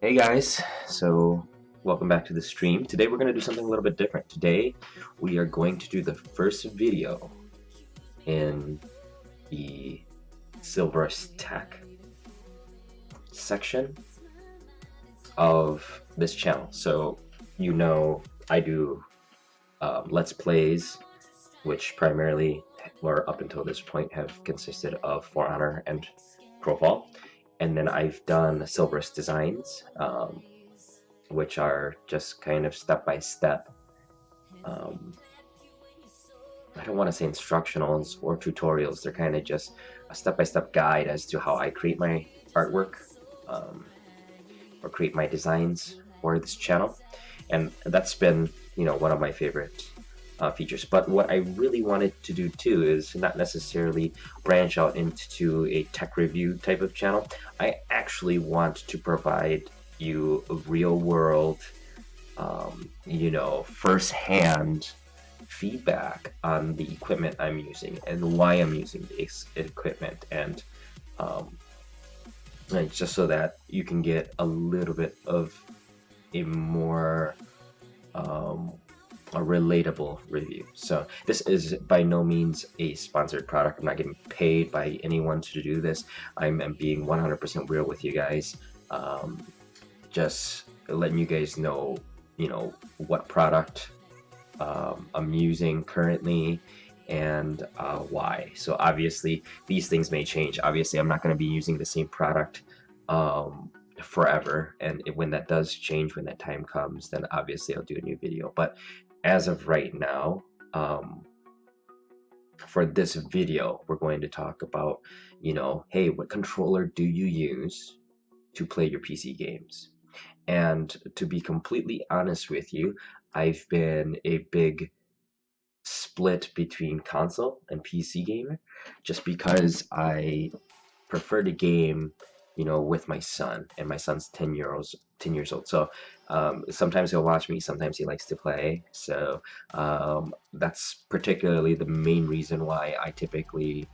Hey guys, so welcome back to the stream. Today we're going to do something a little bit different. Today we are going to do the first video in the Xilverous tech section of this channel. So you know I do Let's Plays, which primarily, or up until this point, have consisted of For Honor and Crowfall. And then I've done Xilverous designs, which are just kind of step-by-step. I don't want to say instructionals or tutorials. They're kind of just a step-by-step guide as to how I create my artwork or create my designs for this channel. And that's been, one of my favorite features. But what I really wanted to do too is not necessarily branch out into a tech review type of channel. I actually want to provide you a real world, first-hand feedback on the equipment I'm using and why I'm using this equipment, and just so that you can get a little bit of a more a relatable review. So this is by no means a sponsored product. I'm not getting paid by anyone to do this. I'm being 100% real with you guys. Just letting you guys know, what product I'm using currently and why. So obviously these things may change. Obviously I'm not going to be using the same product forever, and when that does change, when that time comes, then obviously I'll do a new video. But as of right now, for this video, we're going to talk about, hey, what controller do you use to play your PC games? And to be completely honest with you, I've been a big split between console and PC gamer, just because I prefer to game, with my son, and my son's 10 years old. So sometimes he'll watch me, sometimes he likes to play. So that's particularly the main reason why I typically,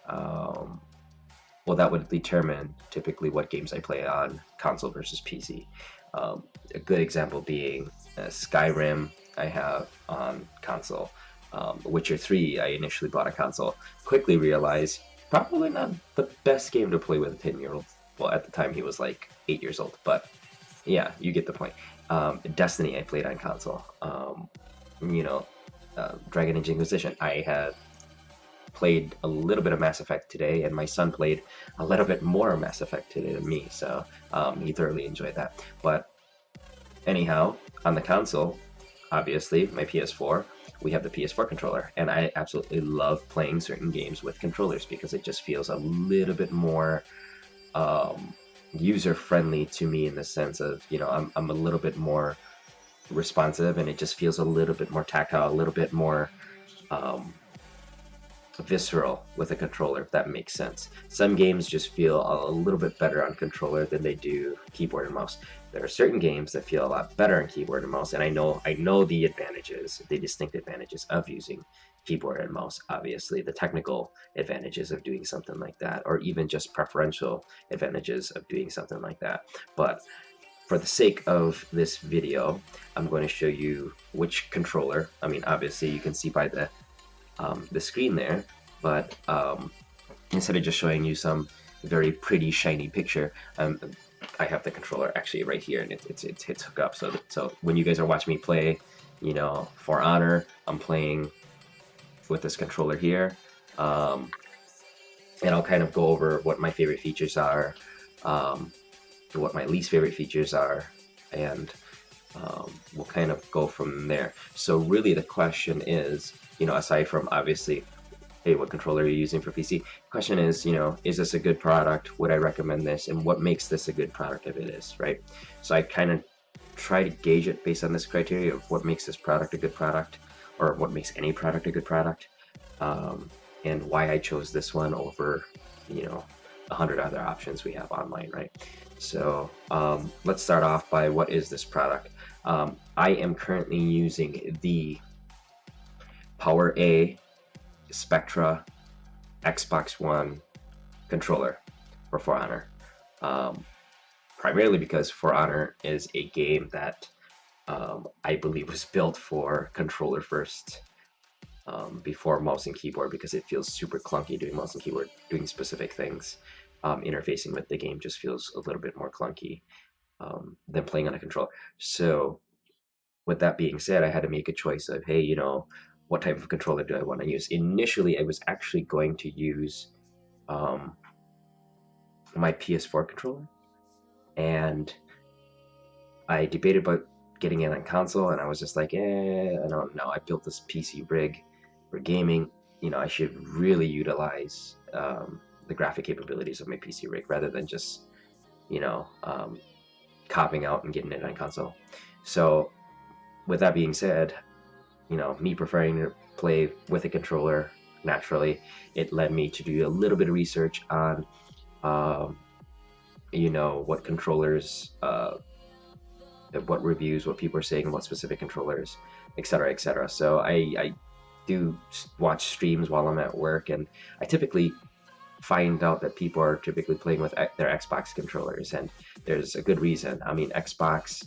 that would determine typically what games I play on console versus PC. A good example being Skyrim I have on console. Witcher 3 I initially bought a console. Quickly realized probably not the best game to play with a 10-year-old. Well, at the time he was like 8 years old, but yeah, you get the point. Destiny I played on console. Dragon Age Inquisition I had played a little bit of Mass Effect today, and my son played a little bit more Mass Effect today than me, so he thoroughly enjoyed that. But anyhow, on the console, obviously my PS4, we have the PS4 controller, and I absolutely love playing certain games with controllers because it just feels a little bit more user-friendly to me, in the sense of, I'm a little bit more responsive, and it just feels a little bit more tactile, a little bit more visceral with a controller, if that makes sense. Some games just feel a little bit better on controller than they do keyboard and mouse. There are certain games that feel a lot better on keyboard and mouse, and I know the advantages, the distinct advantages of using keyboard and mouse. Obviously the technical advantages of doing something like that, or even just preferential advantages of doing something like that. But for the sake of this video, I'm going to show you which controller. I mean, obviously you can see by the screen there, but instead of just showing you some very pretty shiny picture, I have the controller actually right here, and it's hooked up. So when you guys are watching me play, For Honor, I'm playing with this controller here, and I'll kind of go over what my favorite features are, what my least favorite features are, and we'll kind of go from there. So really the question is, aside from obviously, hey, what controller are you using for PC? The question is, is this a good product? Would I recommend this? And what makes this a good product if it is, right? So I kind of try to gauge it based on this criteria of what makes this product a good product, or what makes any product a good product, and why I chose this one over, 100 other options we have online, right? So let's start off by, what is this product? I am currently using the PowerA Spectra Xbox One controller for Honor. primarily because For Honor is a game that I believe was built for controller first, before mouse and keyboard, because it feels super clunky doing mouse and keyboard, doing specific things. Interfacing with the game just feels a little bit more clunky than playing on a controller. So with that being said, I had to make a choice of, hey, what type of controller do I want to use? Initially, I was actually going to use um, my PS4 controller, and I debated about getting it on console, and I was just like, I don't know. I built this PC rig for gaming. I should really utilize the graphic capabilities of my PC rig rather than just, copping out and getting it on console. So, with that being said, me preferring to play with a controller naturally, it led me to do a little bit of research on, um, what controllers, what reviews, what people are saying about specific controllers, etc., etc. So I do watch streams while I'm at work, and I typically find out that people are typically playing with their Xbox controllers, and there's a good reason. I mean, Xbox,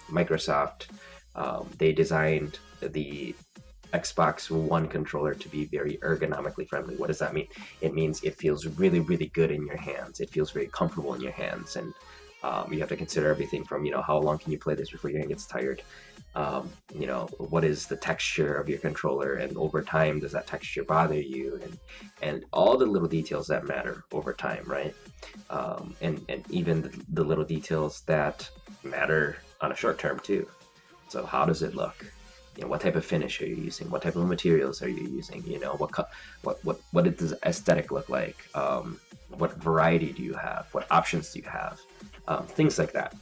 Microsoft, they designed the Xbox One controller to be very ergonomically friendly. What does that mean? It means it feels really, really good in your hands. It feels very comfortable in your hands, and you have to consider everything from, how long can you play this before your hand gets tired? What is the texture of your controller, and over time, does that texture bother you? And all the little details that matter over time, right? And even the little details that matter on a short term too. So how does it look? What type of finish are you using? What type of materials are you using? What does aesthetic look like? What variety do you have? What options do you have? Things like that.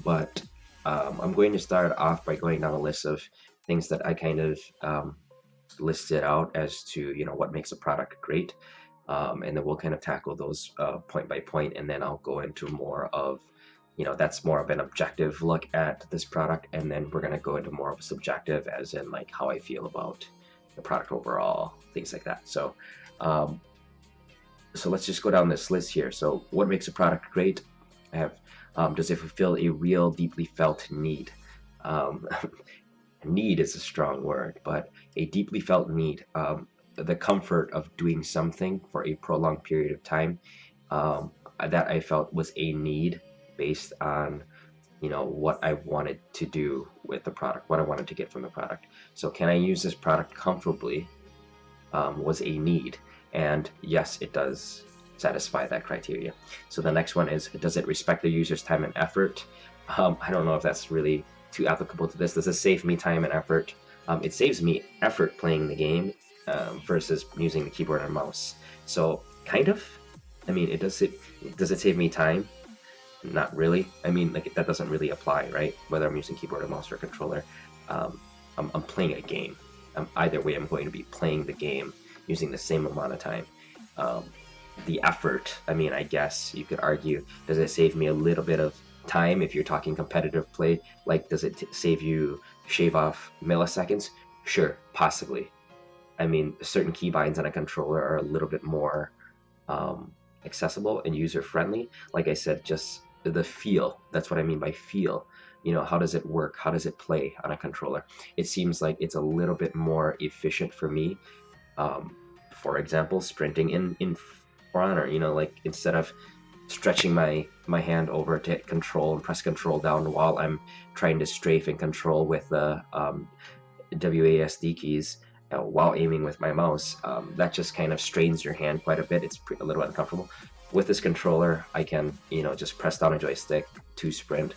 But I'm going to start off by going down a list of things that I kind of listed out as to what makes a product great, and then we'll kind of tackle those point by point, and then I'll go into more of that's more of an objective look at this product, and then we're going to go into more of a subjective, as in like how I feel about the product overall, things like that. So let's just go down this list here. So what makes a product great? I have, does it fulfill a real, deeply felt need? Need is a strong word, but a deeply felt need, the comfort of doing something for a prolonged period of time, that I felt was a need based on what I wanted to do with the product, what I wanted to get from the product. So can I use this product comfortably, was a need, and yes, it does satisfy that criteria. So the next one is, does it respect the user's time and effort? I don't know if that's really too applicable to this. Does it save me time and effort? It saves me effort playing the game versus using the keyboard and mouse. So kind of, I mean, does it save me time? Not really. I mean, like, that doesn't really apply, right? Whether I'm using keyboard or mouse or controller, I'm playing a game. Either way, I'm going to be playing the game using the same amount of time. The effort, I mean, I guess you could argue, does it save me a little bit of time if you're talking competitive play? Like, does it shave off milliseconds? Sure, possibly. I mean, certain keybinds on a controller are a little bit more accessible and user-friendly. Like I said, just the feel, that's what I mean by feel. How does it work? How does it play on a controller? It seems like it's a little bit more efficient for me. For example, sprinting in For Honor, like, instead of stretching my hand over to hit control and press control down while I'm trying to strafe and control with the WASD keys while aiming with my mouse, that just kind of strains your hand quite a bit. It's a little uncomfortable. With this controller, I can just press down a joystick to sprint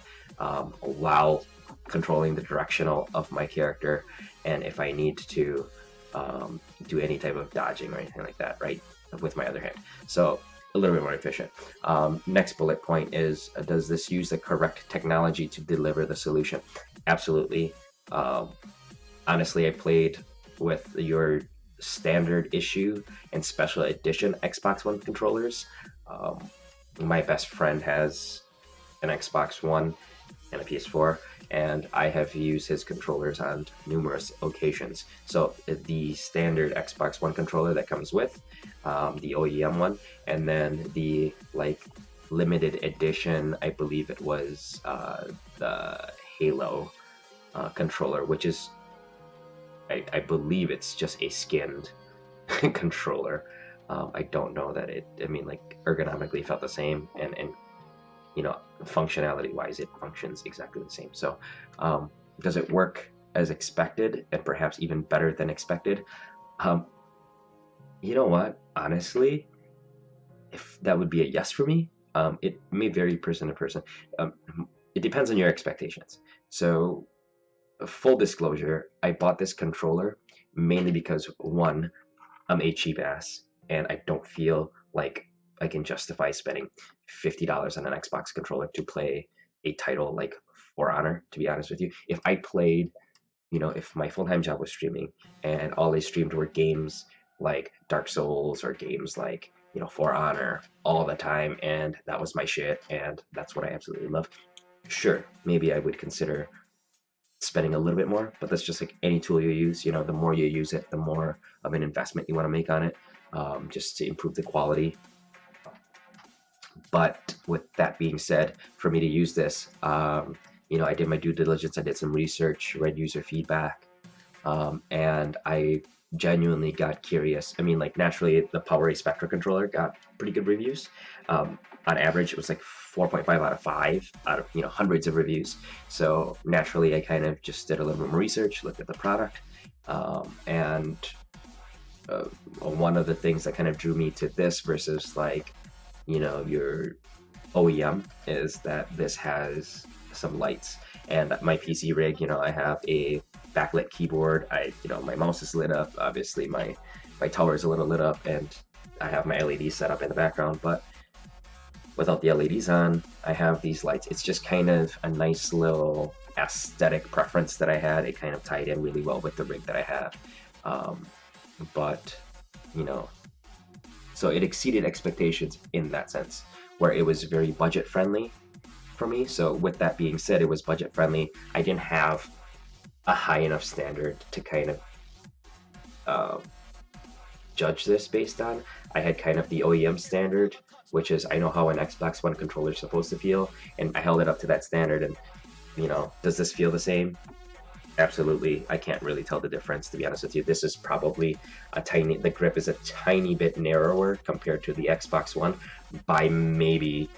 while controlling the directional of my character, and if I need to do any type of dodging or anything like that, right, with my other hand. So a little bit more efficient. Next bullet point is, does this use the correct technology to deliver the solution? Absolutely. Honestly, I played with your standard issue and special edition Xbox One controllers. My best friend has an Xbox One and a PS4, and I have used his controllers on numerous occasions. So the standard Xbox One controller that comes with, the OEM one, and then the limited edition. I believe it was the Halo controller, which is, I believe it's just a skinned controller. I don't know that I mean, like, ergonomically felt the same, and you know, functionality wise, it functions exactly the same. So, does it work as expected, and perhaps even better than expected? Um, you know what? Honestly, if that would be a yes for me. It may vary person to person. Um, it depends on your expectations. So, full disclosure, I bought this controller mainly because, one, I'm a cheap ass, and I don't feel like I can justify spending $50 on an Xbox controller to play a title like For Honor. To be honest with you, if I played, if my full-time job was streaming and all they streamed were games like Dark Souls or games like, For Honor all the time, and that was my shit, and that's what I absolutely love, sure, maybe I would consider spending a little bit more. But that's just like any tool you use. The more you use it, the more of an investment you want to make on it, just to improve the quality. But with that being said, for me to use this, I did my due diligence. I did some research, read user feedback, and I genuinely got curious. I mean, like, naturally, the PowerA Spectra controller got pretty good reviews. On average, it was like 4.5 out of 5 out of hundreds of reviews. So naturally, I kind of just did a little bit more research, looked at the product, and one of the things that kind of drew me to this versus, like, your OEM is that this has some lights. And my PC rig, I have a backlit keyboard. My mouse is lit up. Obviously, my tower is a little lit up, and I have my LEDs set up in the background. But without the LEDs on, I have these lights. It's just kind of a nice little aesthetic preference that I had. It kind of tied in really well with the rig that I have. But, so it exceeded expectations in that sense, where it was very budget friendly for me. So with that being said, it was budget friendly. I didn't have a high enough standard to kind of judge this based on. I had kind of the OEM standard, which is, I know how an Xbox One controller is supposed to feel, and I held it up to that standard. And does this feel the same? Absolutely. I can't really tell the difference, to be honest with you. This is probably the grip is a tiny bit narrower compared to the Xbox One by maybe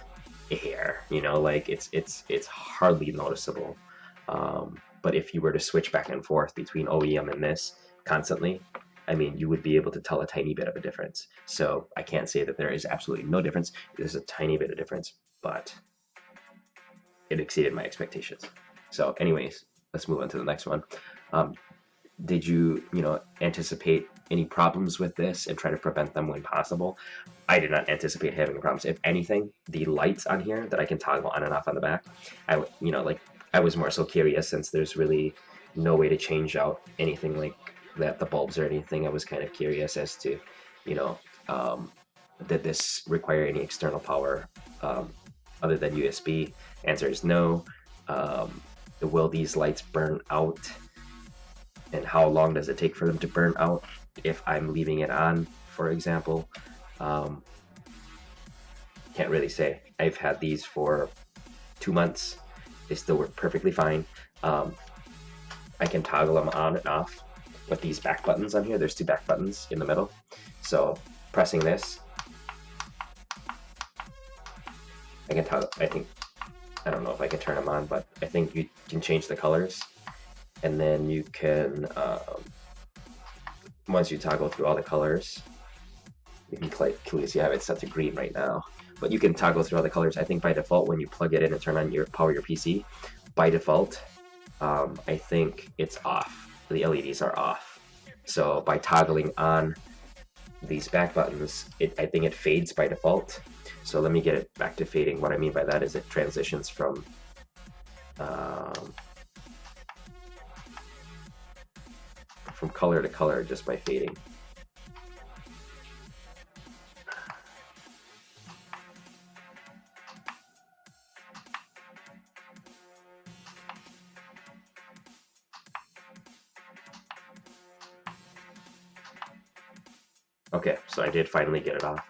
a hair. Like, it's hardly noticeable. But if you were to switch back and forth between OEM and this constantly, I mean, you would be able to tell a tiny bit of a difference. So I can't say that there is absolutely no difference. There's a tiny bit of difference, but it exceeded my expectations. So anyways, let's move on to the next one. Did you, anticipate any problems with this and try to prevent them when possible? I did not anticipate having problems. If anything, the lights on here that I can toggle on and off on the back, I was more so curious, since there's really no way to change out anything like that, the bulbs or anything. I was kind of curious as to, did this require any external power other than USB? Answer is no. Will these lights burn out? And how long does it take for them to burn out if I'm leaving it on, for example? Can't really say. I've had these for 2 months. They still work perfectly fine. I can toggle them on and off with these back buttons on here. There's 2 back buttons in the middle. So pressing this, I can toggle. I don't know if I can turn them on, but I think you can change the colors. And then you can, once you toggle through all the colors, you can clearly have it set to green right now. But you can toggle through all the colors. I think by default, when you plug it in and turn on power your PC, by default, I think it's off. The LEDs are off. So by toggling on these back buttons, I think it fades by default. So let me get it back to fading. What I mean by that is it transitions from color to color just by fading. Okay, so I did finally get it off.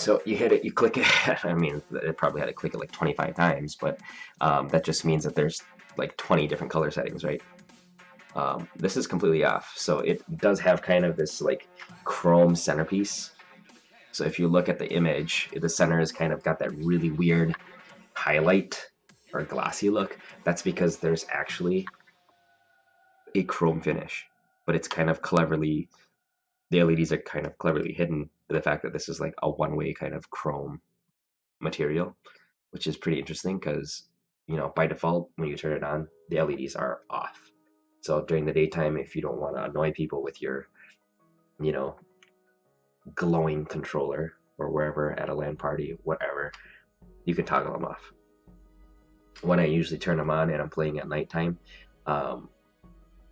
So you hit it, you click it. I mean, it probably had to click it like 25 times, but that just means that there's like 20 different color settings, right? This is completely off. So it does have kind of this like chrome centerpiece. So if you look at the image, the center has kind of got that really weird highlight or glossy look. That's because there's actually a chrome finish, but it's kind of cleverly, the LEDs are kind of cleverly hidden by the fact that this is like a one-way kind of chrome material, which is pretty interesting because, you know, by default, when you turn it on, the LEDs are off. So during the daytime, if you don't want to annoy people with your, you know, glowing controller or wherever at a LAN party, whatever, you can toggle them off. When I usually turn them on and I'm playing at nighttime,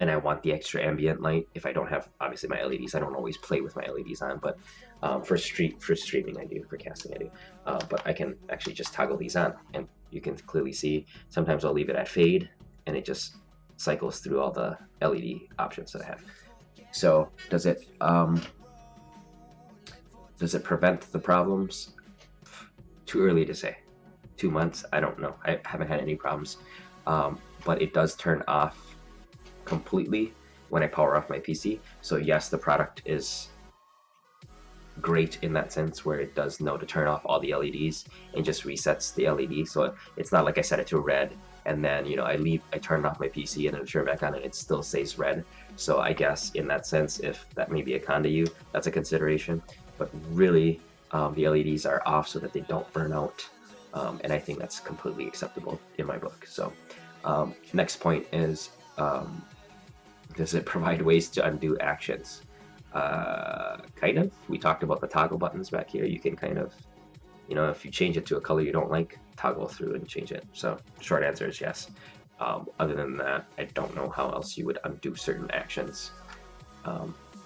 and I want the extra ambient light, if I don't have obviously my LEDs, I don't always play with my LEDs on, but for streaming I do, for casting I do. But I can actually just toggle these on, and you can clearly see. Sometimes I'll leave it at fade, and it just cycles through all the LED options that I have. So does it prevent the problems? Too early to say. 2 months, I don't know. I haven't had any problems, but it does turn off completely when I power off my PC. So yes, the product is great in that sense, where it does know to turn off all the LEDs and just resets the LED. So it's not like I set it to red and then, you know, I turn off my PC and then turn it back on and it still stays red. So I guess in that sense, if that may be a con to you, that's a consideration. But really, the LEDs are off so that they don't burn out. And I think that's completely acceptable in my book. So next point is, does it provide ways to undo actions? Kind of. We talked about the toggle buttons back here. You can kind of, you know, if you change it to a color you don't like, toggle through and change it. So short answer is yes. Other than that, I don't know how else you would undo certain actions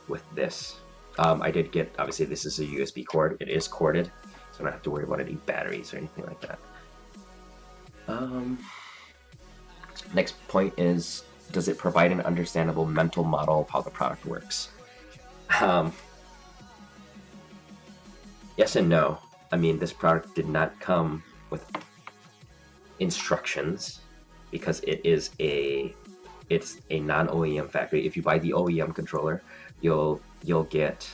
with this. I did get, obviously this is a USB cord. It is corded, so I don't have to worry about any batteries or anything like that. Next point is, does it provide an understandable mental model of how the product works? Yes and no. I mean, this product did not come with instructions because it's a non-OEM factory. If you buy the OEM controller, you'll get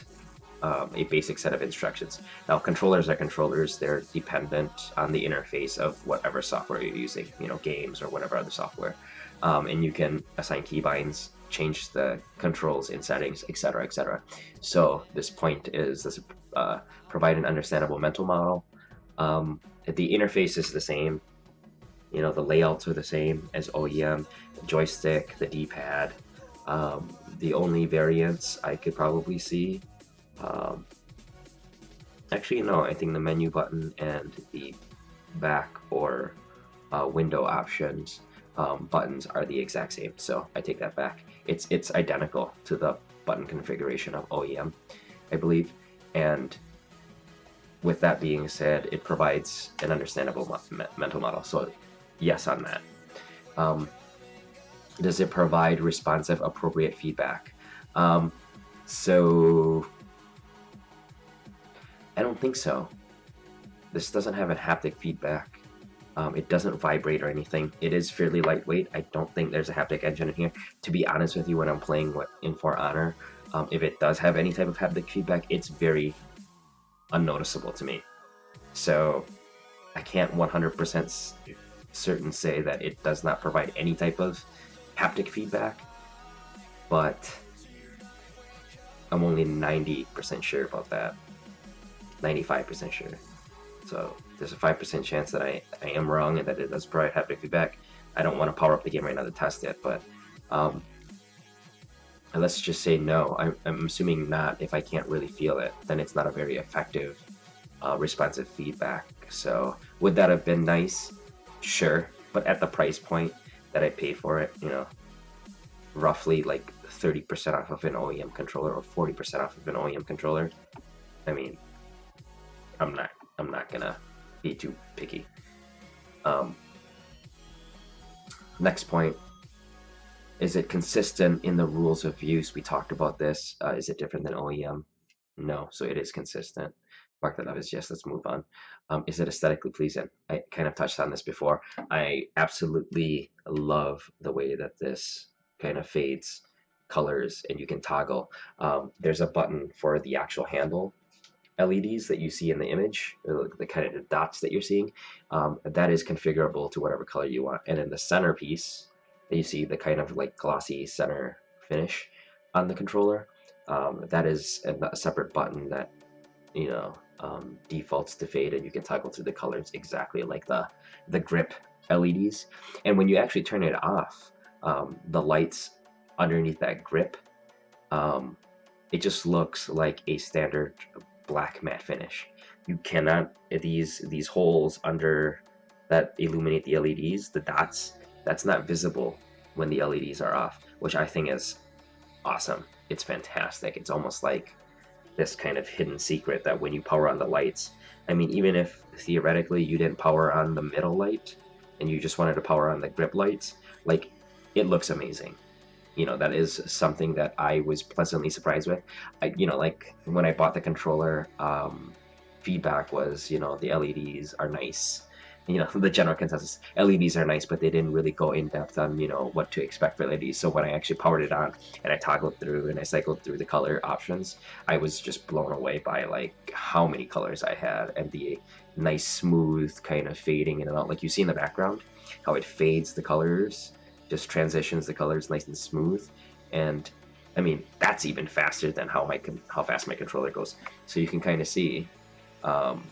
a basic set of instructions. Now, controllers are controllers. They're dependent on the interface of whatever software you're using, you know, games or whatever other software. And you can assign keybinds, change the controls in settings, etc., etc. So this point is, does it provide an understandable mental model? The interface is the same. You know, the layouts are the same as OEM. The joystick, the D-pad. The only variants I could probably see, actually no, I think the menu button and the back or window options buttons are the exact same, so I take that back. It's identical to the button configuration of OEM, I believe. And with that being said, it provides an understandable mental model, so yes on that. Does it provide responsive, appropriate feedback? So I don't think so. This doesn't have a haptic feedback. It doesn't vibrate or anything. It is fairly lightweight. I don't think there's a haptic engine in here. To be honest with you, when I'm playing in For Honor, if it does have any type of haptic feedback, it's very unnoticeable to me. So I can't 100% certain say that it does not provide any type of haptic feedback, but I'm only 90% sure about that. 95% sure. So there's a 5% chance that I am wrong and that it does provide haptic feedback. I don't want to power up the game right now to test it, but let's just say no. I'm assuming not. If I can't really feel it, then it's not a very effective responsive feedback. So would that have been nice? Sure, but at the price point that I paid for it, you know, roughly like 30% off of an OEM controller or 40% off of an OEM controller, I mean, I'm not gonna be too picky. Next point, is it consistent in the rules of use? We talked about this. Is it different than OEM? No, so it is consistent. Mark that up as yes. Let's move on. Is it aesthetically pleasing? I kind of touched on this before. I absolutely love the way that this kind of fades colors and you can toggle. There's a button for the actual handle LEDs that you see in the image, or the kind of dots that you're seeing. That is configurable to whatever color you want. And in the centerpiece, you see the kind of like glossy center finish on the controller. That is a separate button that you know defaults to fade, and you can toggle through the colors exactly like the grip LEDs. And when you actually turn it off, the lights underneath that grip, um, it just looks like a standard black matte finish. You cannot, these holes under that illuminate the LEDs, the dots, that's not visible when the LEDs are off, which I think is awesome. It's fantastic. It's almost like this kind of hidden secret that when you power on the lights, I mean, even if theoretically you didn't power on the middle light and you just wanted to power on the grip lights, like, it looks amazing. That is something that I was pleasantly surprised with. Like when I bought the controller, feedback was, the LEDs are nice. The general consensus, LEDs are nice, but they didn't really go in depth on, what to expect for LEDs. So when I actually powered it on and I toggled through and I cycled through the color options, I was just blown away by like how many colors I had and the nice smooth kind of fading in and out. Like you see in the background, how it fades the colors, just transitions the colors nice and smooth. And I mean, that's even faster than how fast my controller goes. So you can kind of see, um,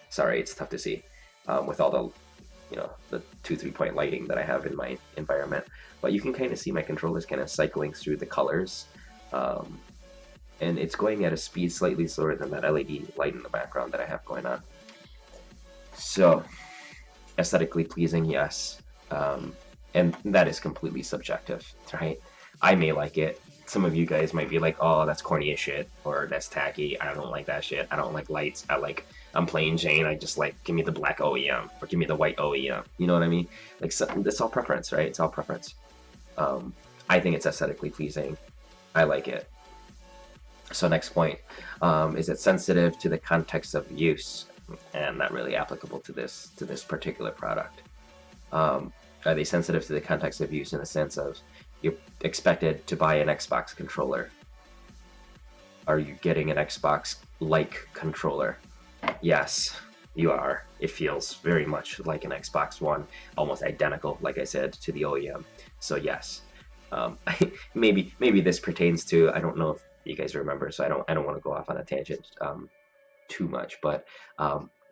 sorry, it's tough to see with all the 2-3 point lighting that I have in my environment. But you can kind of see my controller's kind of cycling through the colors. And it's going at a speed slightly slower than that LED light in the background that I have going on. So, aesthetically pleasing, yes. And that is completely subjective, right? I may like it. Some of you guys might be like, oh, that's corny as shit, or that's tacky. I don't like that shit. I don't like lights. I'm plain Jane. I just like, give me the black OEM, or give me the white OEM. You know what I mean? Like, so, it's all preference, right? It's all preference. I think it's aesthetically pleasing. I like it. So next point, is it sensitive to the context of use? And not really applicable to this particular product. Are they sensitive to the context of use in the sense of you're expected to buy an Xbox controller? Are you getting an Xbox-like controller? Yes, you are. It feels very much like an Xbox One, almost identical, like I said, to the OEM. So yes, maybe this pertains to, I don't know if you guys remember, so I don't want to go off on a tangent too much, but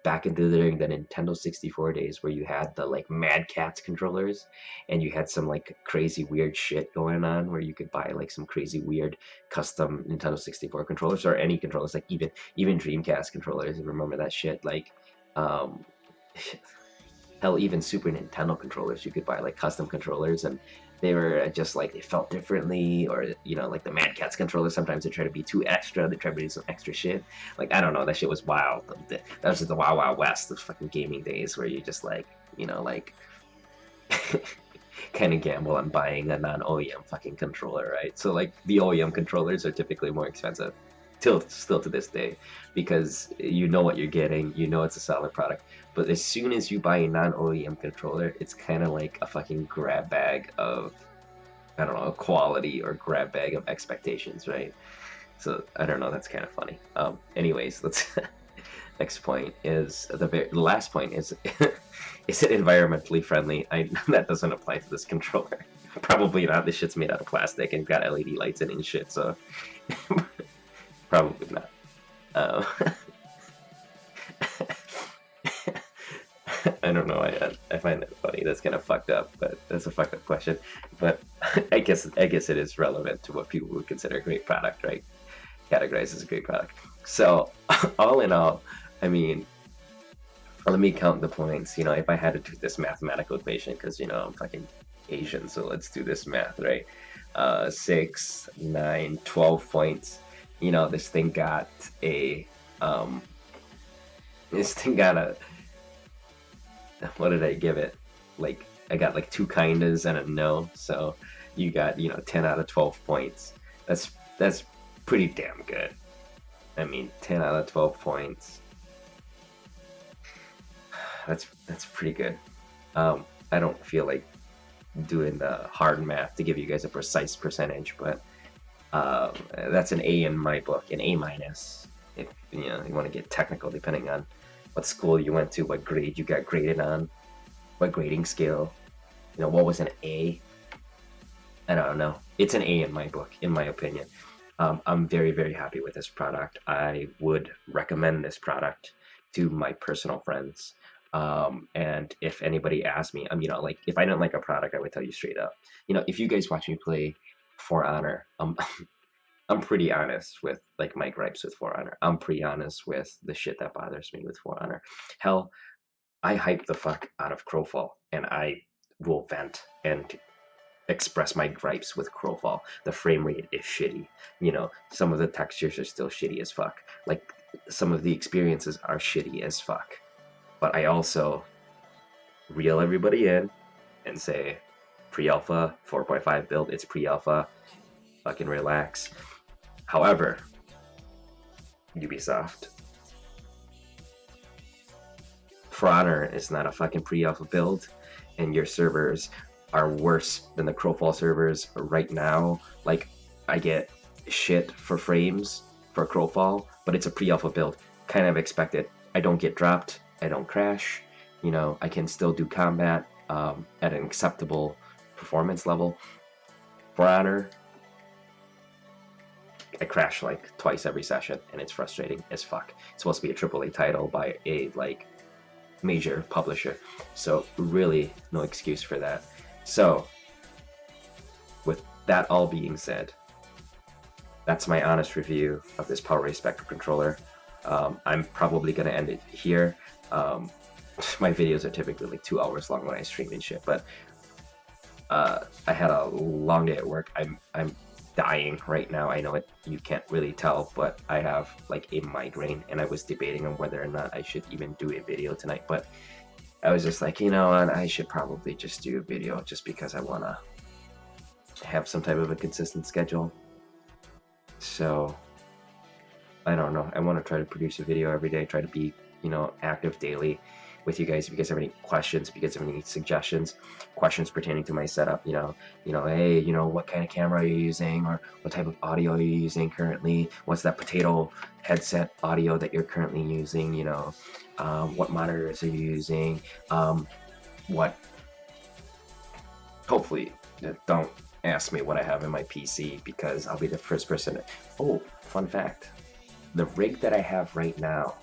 back during the Nintendo 64 days where you had the like Mad Catz controllers and you had some like crazy weird shit going on where you could buy like some crazy weird custom Nintendo 64 controllers, or any controllers, like even Dreamcast controllers. Remember that shit? Like um hell, even Super Nintendo controllers, you could buy like custom controllers, and they were just like, they felt differently, or like the Mad Catz controllers, sometimes they try to be too extra, they try to do some extra shit. Like, I don't know, that shit was wild. That was just the wild wild west of fucking gaming days, where you just like, like kind of gamble on buying a non-OEM fucking controller, right? So like the OEM controllers are typically more expensive, still to this day, because you know what you're getting, it's a solid product. But as soon as you buy a non-OEM controller, it's kind of like a fucking grab bag of, I don't know, quality, or grab bag of expectations, right? So I don't know, that's kind of funny. Anyways, let's next point is the last point is is it environmentally friendly? That doesn't apply to this controller. Probably not. This shit's made out of plastic and got LED lights in it and shit, so probably not. I don't know. I find that funny. That's kind of fucked up, but that's a fucked up question. But I guess it is relevant to what people would consider a great product, right? Categorized as a great product. So all in all, I mean, let me count the points. If I had to do this mathematical equation, because I'm fucking Asian, so let's do this math, right? 6, 9, 12 points. This thing got a what did I give it? Like, I got like 2 kindas and a no. So you got 10 out of 12 points. That's pretty damn good. I mean, 10 out of 12 points. That's pretty good. I don't feel like doing the hard math to give you guys a precise percentage, but that's an A in my book, an A minus. If you want to get technical, depending on what school you went to, what grade you got graded on, what grading scale, what was an A. I don't know. It's an A in my book, in my opinion. I'm very, very happy with this product. I would recommend this product to my personal friends. And if anybody asks me, like if I didn't like a product, I would tell you straight up. If you guys watch me play For Honor, I'm pretty honest with like my gripes with For Honor. I'm pretty honest with the shit that bothers me with For Honor. Hell, I hype the fuck out of Crowfall, and I will vent and express my gripes with Crowfall. The frame rate is shitty. Some of the textures are still shitty as fuck. Like, some of the experiences are shitty as fuck. But I also reel everybody in and say, pre-alpha, 4.5 build, it's pre-alpha, fucking relax. However, Ubisoft, For Honor is not a fucking pre-alpha build, and your servers are worse than the Crowfall servers right now. Like, I get shit for frames for Crowfall, but it's a pre-alpha build. Kind of expected. I don't get dropped. I don't crash. I can still do combat at an acceptable performance level. For Honor, I crash like twice every session, and it's frustrating as fuck. It's supposed to be a AAA title by a major publisher, so really no excuse for that. So, with that all being said, that's my honest review of this PowerA Spectra controller. I'm probably going to end it here. My videos are typically like 2 hours long when I stream and shit, but I had a long day at work. I'm dying right now. I know you can't really tell, but I have like a migraine, and I was debating on whether or not I should even do a video tonight, but I was just like, I should probably just do a video just because I want to have some type of a consistent schedule. So, I don't know. I want to try to produce a video every day, try to be, active daily with you guys. If you guys have any questions, if you guys have any suggestions, questions pertaining to my setup, hey, what kind of camera are you using, or what type of audio are you using currently? What's that potato headset audio that you're currently using? What monitors are you using? Hopefully, don't ask me what I have in my PC, because I'll be the first person to... Oh, fun fact. The rig that I have right now,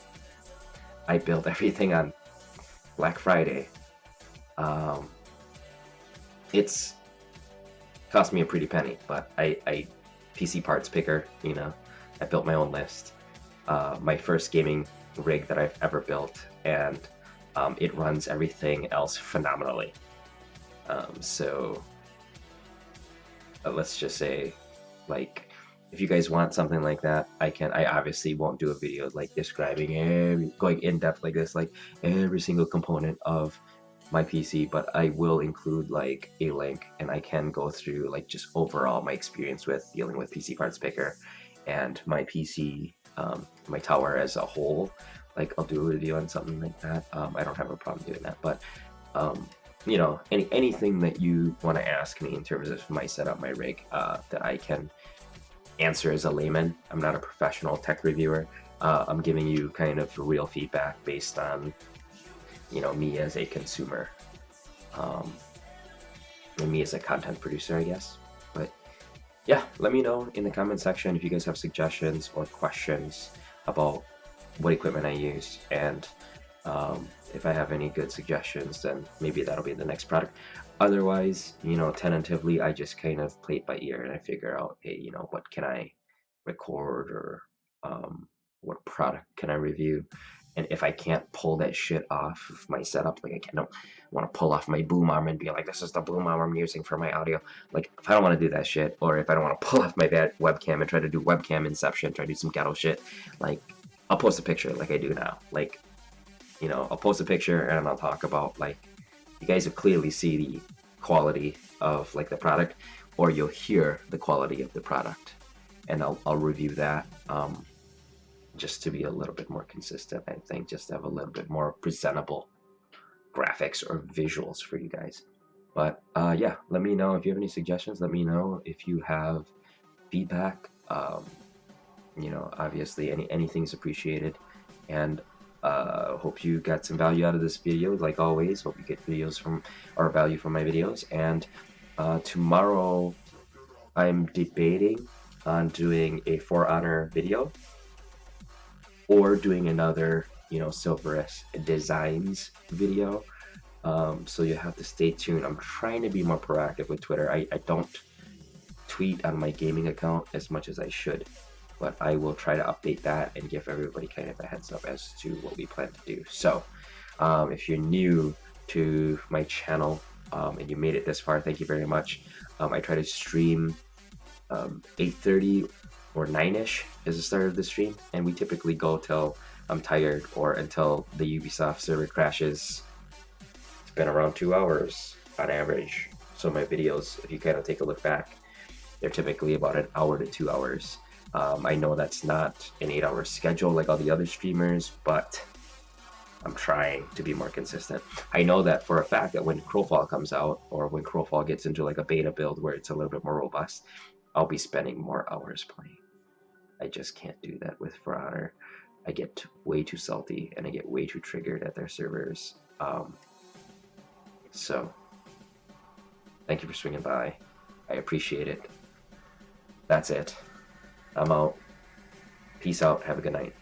I built everything on Black Friday. It's cost me a pretty penny, but I PC parts picker, I built my own list. My first gaming rig that I've ever built, and it runs everything else phenomenally. So let's just say, if you guys want something like that, I obviously won't do a video describing going in depth like this, every single component of my PC, but I will include a link, and I can go through just overall my experience with dealing with PC parts picker and my PC, my tower as a whole. I'll do a review on something like that. I don't have a problem doing that, but anything that you want to ask me in terms of my setup, my rig, that I can answer as a layman. I'm not a professional tech reviewer. I'm giving you kind of real feedback based on, me as a consumer, and me as a content producer, I guess. But yeah, let me know in the comment section if you guys have suggestions or questions about what equipment I use, and if I have any good suggestions, then maybe that'll be the next product. Otherwise, tentatively, I just kind of play it by ear, and I figure out, hey, what can I record, or what product can I review. And if I can't pull that shit off of my setup, I don't want to pull off my boom arm and be like, this is the boom arm I'm using for my audio. If I don't want to do that shit, or if I don't want to pull off my bad webcam and try to do webcam inception, try to do some ghetto shit, I'll post a picture like I do now. I'll post a picture and I'll talk about, you guys will clearly see the quality of the product, or you'll hear the quality of the product, and I'll review that. just to be a little bit more consistent. I think just to have a little bit more presentable graphics or visuals for you guys. But yeah, let me know if you have any suggestions. Let me know if you have feedback. You know, obviously anything's appreciated, and hope you got some value out of this video. Like always, hope you get videos from or value from my videos. And tomorrow I'm debating on doing a For Honor video or doing another, you know, Xilverous designs video. So you have to stay tuned. I'm trying to be more proactive with Twitter. I don't tweet on my gaming account as much as I should, but I will try to update that and give everybody kind of a heads up as to what we plan to do. So if you're new to my channel and you made it this far, thank you very much. I try to stream 8:30 or 9ish is the start of the stream, and we typically go till I'm tired or until the Ubisoft server crashes. It's been around 2 hours on average. So my videos, if you kind of take a look back, they're typically about an hour to 2 hours. I know that's not an 8-hour schedule like all the other streamers, but I'm trying to be more consistent. I know that for a fact that when Crowfall comes out, or when Crowfall gets into like a beta build where it's a little bit more robust, I'll be spending more hours playing. I just can't do that with For Honor. I get way too salty and I get way too triggered at their servers. So, thank you for swinging by. I appreciate it. That's it. I'm out. Peace out. Have a good night.